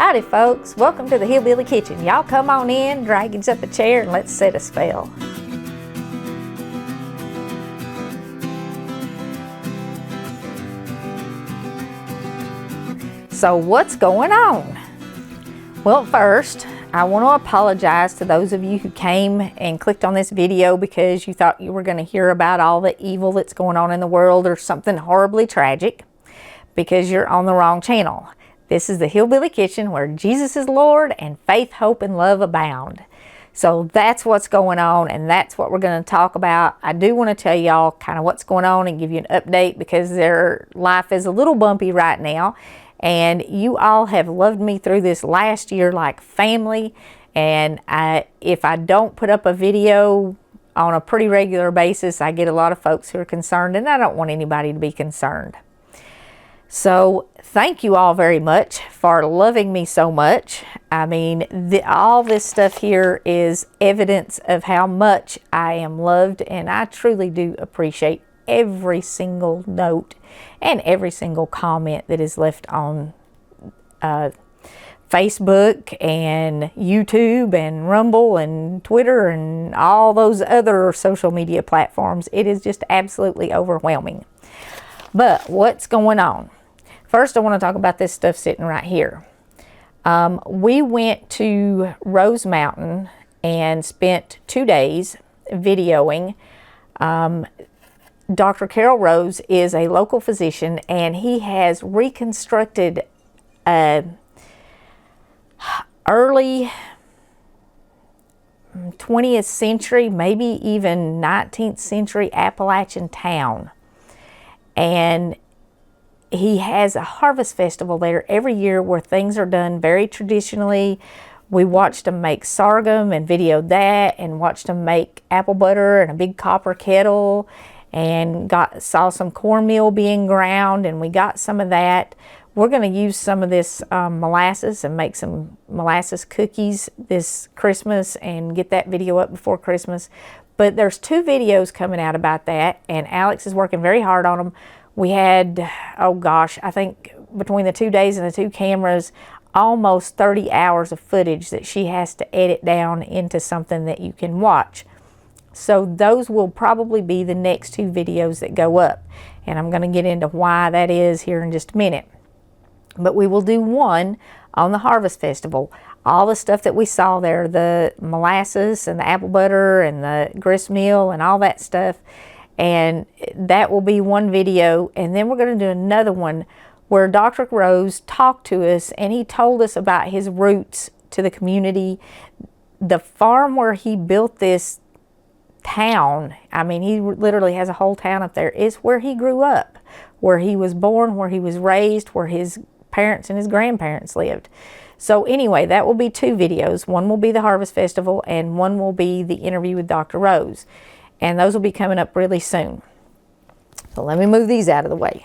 Howdy folks, welcome to the Hillbilly Kitchen. Y'all come on in, drag us up a chair, and let's set a spell. So what's going on? Well, first, I want to apologize to those of you who came and clicked on this video because you thought you were going to hear about all the evil that's going on in the world or something horribly tragic, because you're on the wrong channel. This is the Hillbilly Kitchen, where Jesus is Lord and faith, hope, and love abound. So that's what's going on, and that's what we're going to talk about. I do want to tell y'all kind of what's going on and give you an update, because their life is a little bumpy right now, and you all have loved me through this last year like family. And if I don't put up a video on a pretty regular basis, I get a lot of folks who are concerned, and I don't want anybody to be concerned. So thank you all very much for loving me so much. I mean, all this stuff here is evidence of how much I am loved, and I truly do appreciate every single note and every single comment that is left on Facebook and YouTube and Rumble and Twitter and all those other social media platforms. It is just absolutely overwhelming. But what's going on? First, I want to talk about this stuff sitting right here. We went to Rose Mountain and spent 2 days videoing. Dr. Carol Rose is a local physician, and he has reconstructed early 20th century, maybe even 19th century Appalachian town. And he has a harvest festival there every year where things are done very traditionally. We watched them make sorghum and videoed that, and watched them make apple butter in a big copper kettle, and saw some cornmeal being ground, and we got some of that. We're going to use some of this molasses and make some molasses cookies this Christmas and get that video up before Christmas. But there's 2 videos coming out about that, and Alex is working very hard on them. We had, oh gosh, I think between the 2 days and the 2 cameras, almost 30 hours of footage that she has to edit down into something that you can watch. So those will probably be the next 2 videos that go up. And I'm going to get into why that is here in just a minute. But we will do one on the Harvest Festival. All the stuff that we saw there, the molasses and the apple butter and the grist mill and all that stuff. And that will be one video. And then we're going to do another one where Dr. Rose talked to us, and he told us about his roots to the community. The farm where he built this town, I mean, he literally has a whole town up there, is where he grew up, where he was born, where he was raised, where his parents and his grandparents lived. So anyway, that will be 2 videos. One will be the Harvest Festival, and one will be the interview with Dr. Rose. And those will be coming up really soon. So let me move these out of the way.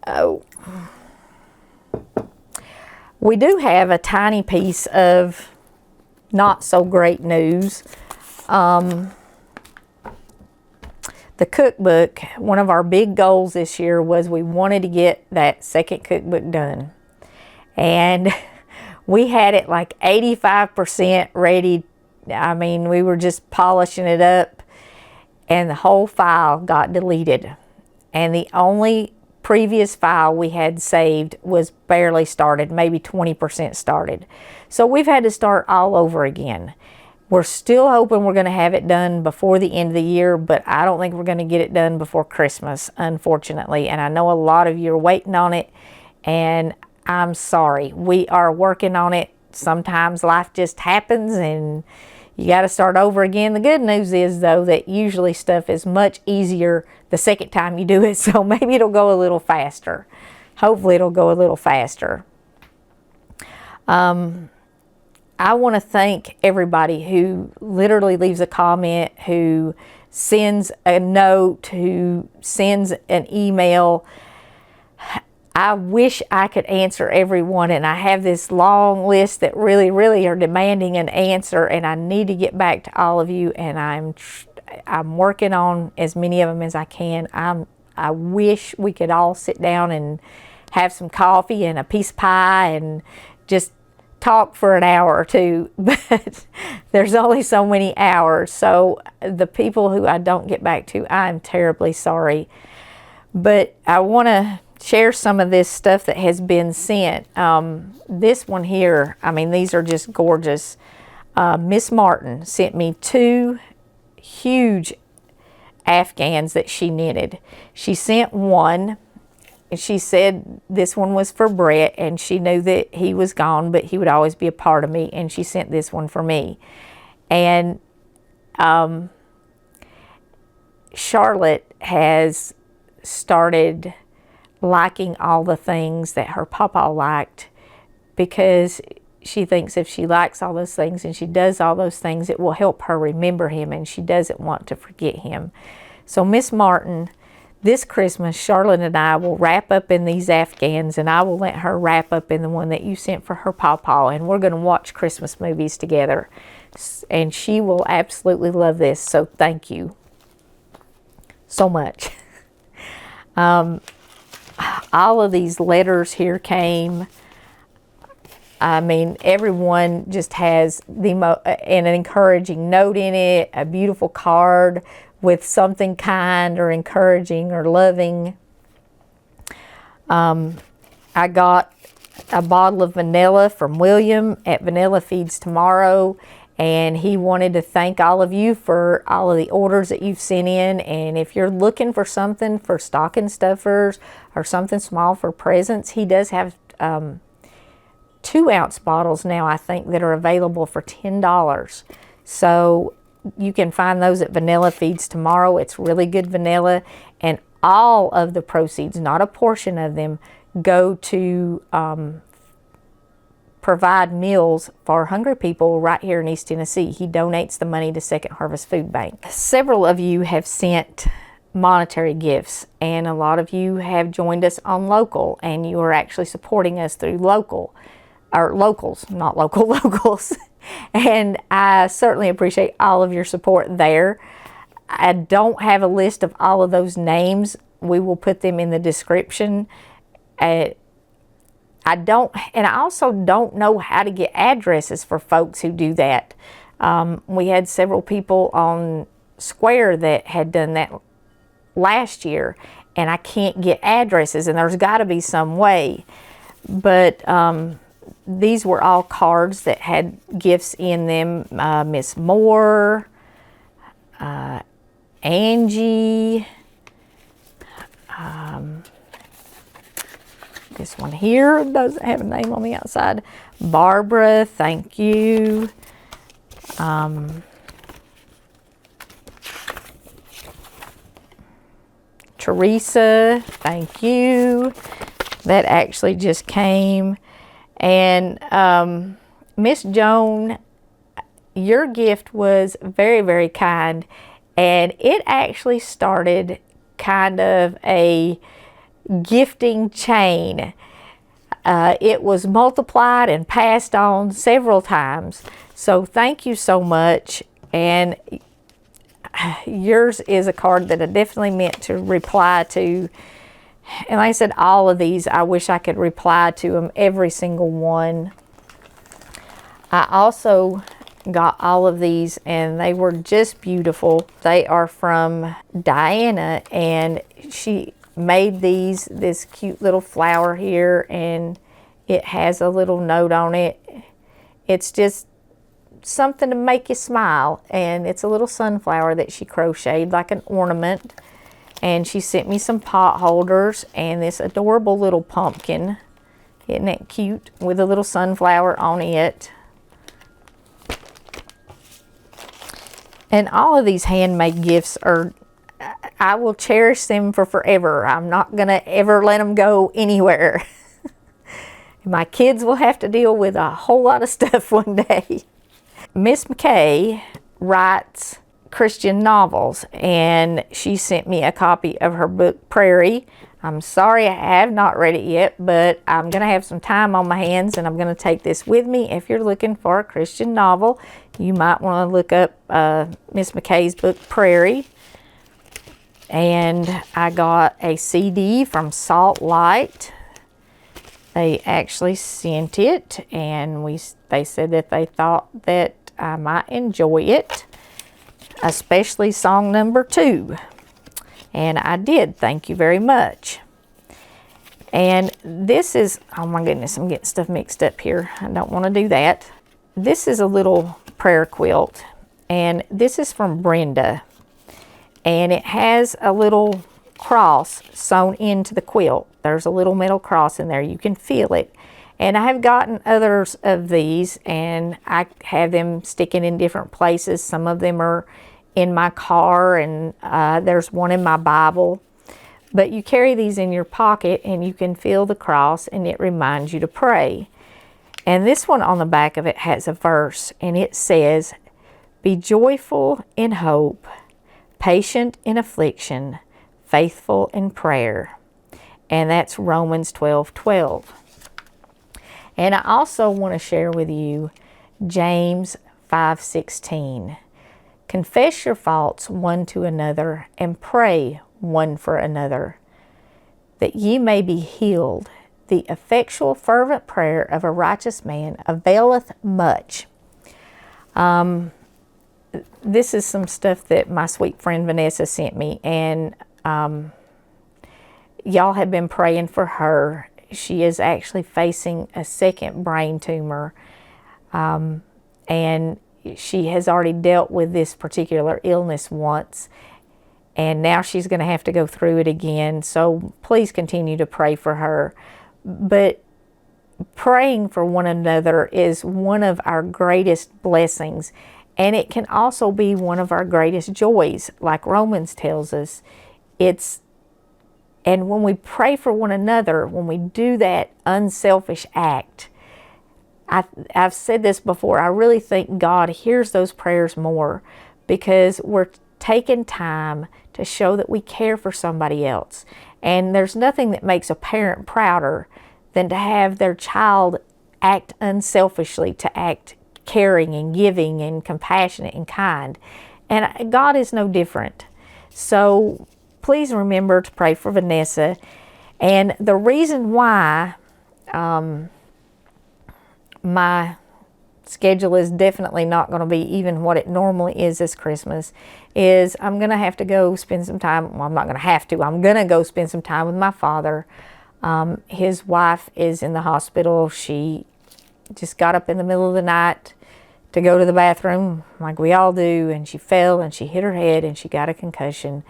Oh. We do have a tiny piece of not so great news. The cookbook, one of our big goals this year was we wanted to get that second cookbook done. And we had it like 85% ready. I mean, we were just polishing it up, and the whole file got deleted. And the only previous file we had saved was barely started, maybe 20% started. So we've had to start all over again. We're still hoping we're going to have it done before the end of the year, but I don't think we're going to get it done before Christmas, unfortunately. And I know a lot of you are waiting on it, and I'm sorry. We are working on it. Sometimes life just happens, and you got to start over again. The good news is, though, that usually stuff is much easier the second time you do it, so maybe it'll go a little faster. Hopefully it'll go a little faster. I want to thank everybody who literally leaves a comment, who sends a note, who sends an email. I wish I could answer everyone, and I have this long list that really are demanding an answer, and I need to get back to all of you, and I'm working on as many of them as I can. I wish we could all sit down and have some coffee and a piece of pie and just talk for an hour or two, but there's only so many hours. So the people who I don't get back to, I'm terribly sorry. But I want to share some of this stuff that has been sent. This one here, I mean, these are just gorgeous. Miss Martin sent me 2 huge Afghans that she knitted. She sent one. She said this one was for Bret, and she knew that he was gone, but he would always be a part of me, and she sent this one for me. And Charlotte has started liking all the things that her papa liked, because she thinks if she likes all those things and she does all those things, it will help her remember him, and she doesn't want to forget him. So Miss Martin, this Christmas, Charlotte and I will wrap up in these Afghans, and I will let her wrap up in the one that you sent for her pawpaw, and we're going to watch Christmas movies together. And she will absolutely love this, so thank you so much. All of these letters here came. I mean, everyone just has an encouraging note in it, a beautiful card with something kind or encouraging or loving. I got a bottle of vanilla from William at Vanilla Feeds Tomorrow, and he wanted to thank all of you for all of the orders that you've sent in. And if you're looking for something for stocking stuffers or something small for presents, he does have 2-ounce bottles now, I think, that are available for $10. So you can find those at Vanilla Feeds Tomorrow. It's really good vanilla, and all of the proceeds, not a portion of them, go to provide meals for hungry people right here in East Tennessee. He donates the money to Second Harvest Food Bank. Several of you have sent monetary gifts, and a lot of you have joined us on local, and you are actually supporting us through locals, not local, locals. And I certainly appreciate all of your support there. I don't have a list of all of those names. We will put them in the description. I also don't know how to get addresses for folks who do that. We had several people on Square that had done that last year, and I can't get addresses, and there's got to be some way. But these were all cards that had gifts in them. Miss Moore, Angie, this one here doesn't have a name on the outside. Barbara, thank you. Teresa, thank you. That actually just came. And Miss Joan, your gift was very, very kind, and it actually started kind of a gifting chain. It was multiplied and passed on several times. So thank you so much. And yours is a card that I definitely meant to reply to. And like I said, all of these, I wish I could reply to them, every single one. I also got all of these, and they were just beautiful. They are from Diana, and she made this cute little flower here, and it has a little note on it. It's just something to make you smile, and it's a little sunflower that she crocheted like an ornament. And she sent me some pot holders and this adorable little pumpkin. Isn't that cute? With a little sunflower on it. And all of these handmade gifts are, I will cherish them for forever. I'm not going to ever let them go anywhere. My kids will have to deal with a whole lot of stuff one day. Miss McKay writes Christian novels, and she sent me a copy of her book Prairie. I'm sorry I have not read it yet, but I'm going to have some time on my hands, and I'm going to take this with me. If you're looking for a Christian novel, you might want to look up Miss McKay's book Prairie. And I got a CD from Salt Light, They actually sent it, and they said that they thought that I might enjoy it, especially song number 2. And I did. Thank you very much. And this is, oh my goodness, I'm getting stuff mixed up here. I don't want to do that. This is a little prayer quilt, and this is from Brenda. And it has a little cross sewn into the quilt. There's a little metal cross in there. You can feel it. And I have gotten others of these, and I have them sticking in different places. Some of them are in my car, and there's one in my Bible. But you carry these in your pocket, and you can feel the cross, and it reminds you to pray. And this one on the back of it has a verse, and it says, "Be joyful in hope, patient in affliction, faithful in prayer." And that's Romans 12:12. And I also want to share with you James 5:16. "Confess your faults one to another, and pray one for another, that ye may be healed. The effectual fervent prayer of a righteous man availeth much." This is some stuff that my sweet friend Vanessa sent me, and y'all have been praying for her. She is actually facing a second brain tumor, and she has already dealt with this particular illness once, and now she's going to have to go through it again. So please continue to pray for her. But praying for one another is one of our greatest blessings, and it can also be one of our greatest joys, like Romans tells us. And when we pray for one another, when we do that unselfish act, I've said this before, I really think God hears those prayers more, because we're taking time to show that we care for somebody else. And there's nothing that makes a parent prouder than to have their child act unselfishly, to act caring and giving and compassionate and kind. And God is no different. So please remember to pray for Vanessa. And the reason why my schedule is definitely not going to be even what it normally is this Christmas is I'm going to have to go spend some time. Well, I'm not going to have to. I'm going to go spend some time with my father. His wife is in the hospital. She just got up in the middle of the night to go to the bathroom, like we all do, and she fell and she hit her head and she got a concussion,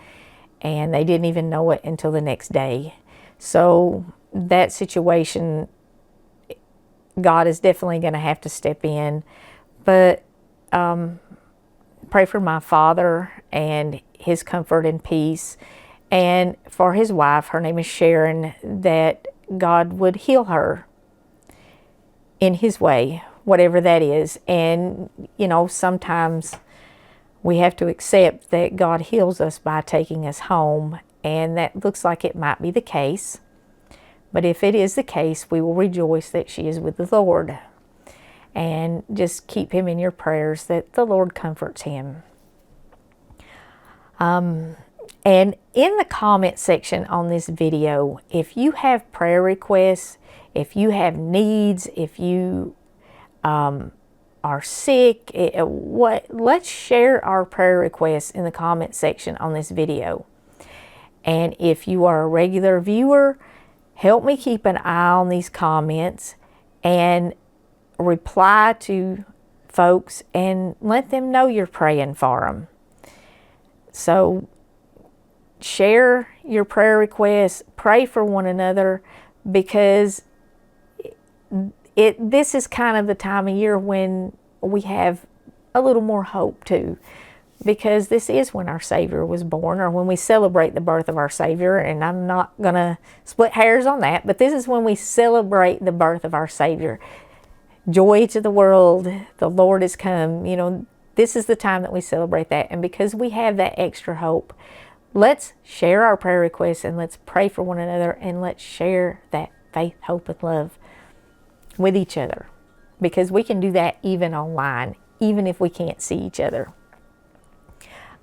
and they didn't even know it until the next day. So that situation, God is definitely going to have to step in. But pray for my father and his comfort and peace, and for his wife, her name is Sharon, that God would heal her in his way, whatever that is. And, you know, sometimes we have to accept that God heals us by taking us home, and that looks like it might be the case. But if it is the case, we will rejoice that she is with the Lord. And just keep him in your prayers, that the Lord comforts him. And in the comment section on this video, if you have prayer requests, if you have needs, if you are sick, let's share our prayer requests in the comment section on this video. And if you are a regular viewer, help me keep an eye on these comments and reply to folks and let them know you're praying for them. So share your prayer requests, pray for one another, because this is kind of the time of year when we have a little more hope too, because this is when our Savior was born, or when we celebrate the birth of our Savior. And I'm not going to split hairs on that, but this is when we celebrate the birth of our Savior. Joy to the world, the Lord has come. You know, this is the time that we celebrate that. And because we have that extra hope, let's share our prayer requests, and let's pray for one another, and let's share that faith, hope, and love with each other, because we can do that even online, even if we can't see each other.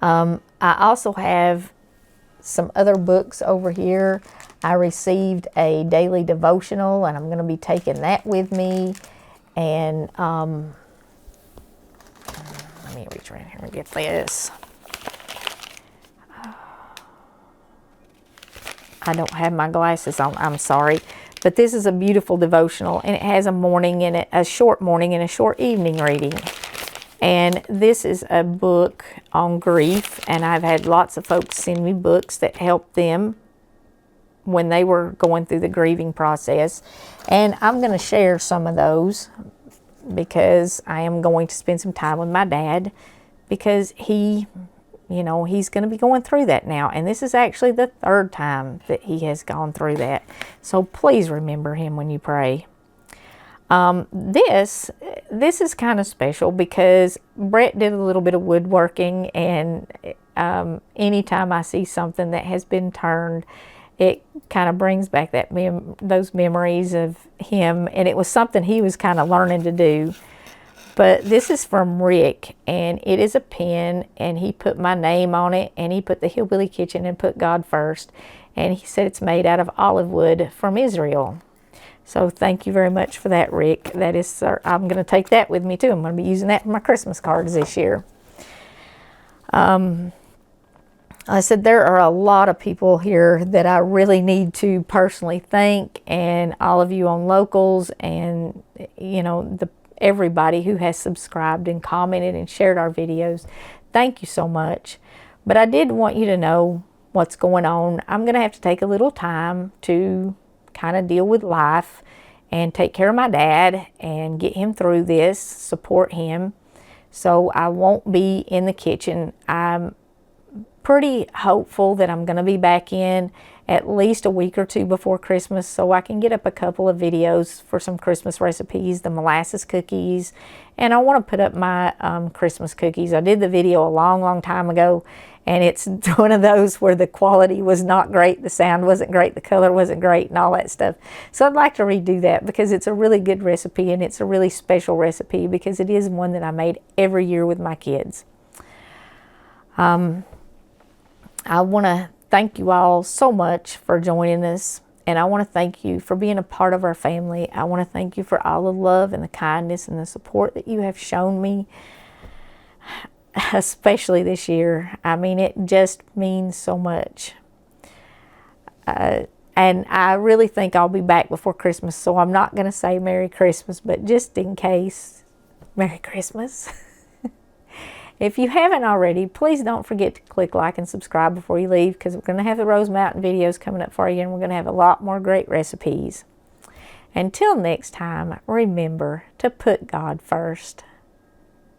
I also have some other books over here. I received a daily devotional, and I'm going to be taking that with me. And let me reach around here and get this. I don't have my glasses on, I'm sorry. But this is a beautiful devotional, and it has a morning in it, a short morning and a short evening reading. And this is a book on grief, and I've had lots of folks send me books that help them when they were going through the grieving process. And I'm going to share some of those because I am going to spend some time with my dad, because he, you know, he's going to be going through that now. And this is actually the third time that he has gone through that. So please remember him when you pray. This is kind of special because Bret did a little bit of woodworking, and anytime I see something that has been turned, it kind of brings back those memories of him, and it was something he was kind of learning to do. But this is from Rick, and it is a pen, and he put my name on it, and he put the Hillbilly Kitchen and put God first, and he said it's made out of olive wood from Israel. So thank you very much for that, Rick. That is, I'm going to take that with me too. I'm going to be using that for my Christmas cards this year. I said there are a lot of people here that I really need to personally thank, and all of you on Locals, and you know, everybody who has subscribed and commented and shared our videos. Thank you so much. But I did want you to know what's going on. I'm going to have to take a little time to kind of deal with life and take care of my dad and get him through this, support him. So I won't be in the kitchen. I'm pretty hopeful that I'm going to be back in at least a week or two before Christmas, so I can get up a couple of videos for some Christmas recipes, the molasses cookies, and I want to put up my Christmas cookies. I did the video a long time ago, and it's one of those where the quality was not great, the sound wasn't great, the color wasn't great, and all that stuff. So I'd like to redo that because it's a really good recipe, and it's a really special recipe because it is one that I made every year with my kids. I want to thank you all so much for joining us, and I want to thank you for being a part of our family. I want to thank you for all the love and the kindness and the support that you have shown me, especially this year. I mean, it just means so much. And I really think I'll be back before Christmas, so I'm not going to say Merry Christmas, but just in case, Merry Christmas. If you haven't already, please don't forget to click like and subscribe before you leave, because we're going to have the Rose Mountain videos coming up for you, and we're going to have a lot more great recipes. Until next time, remember to put God first.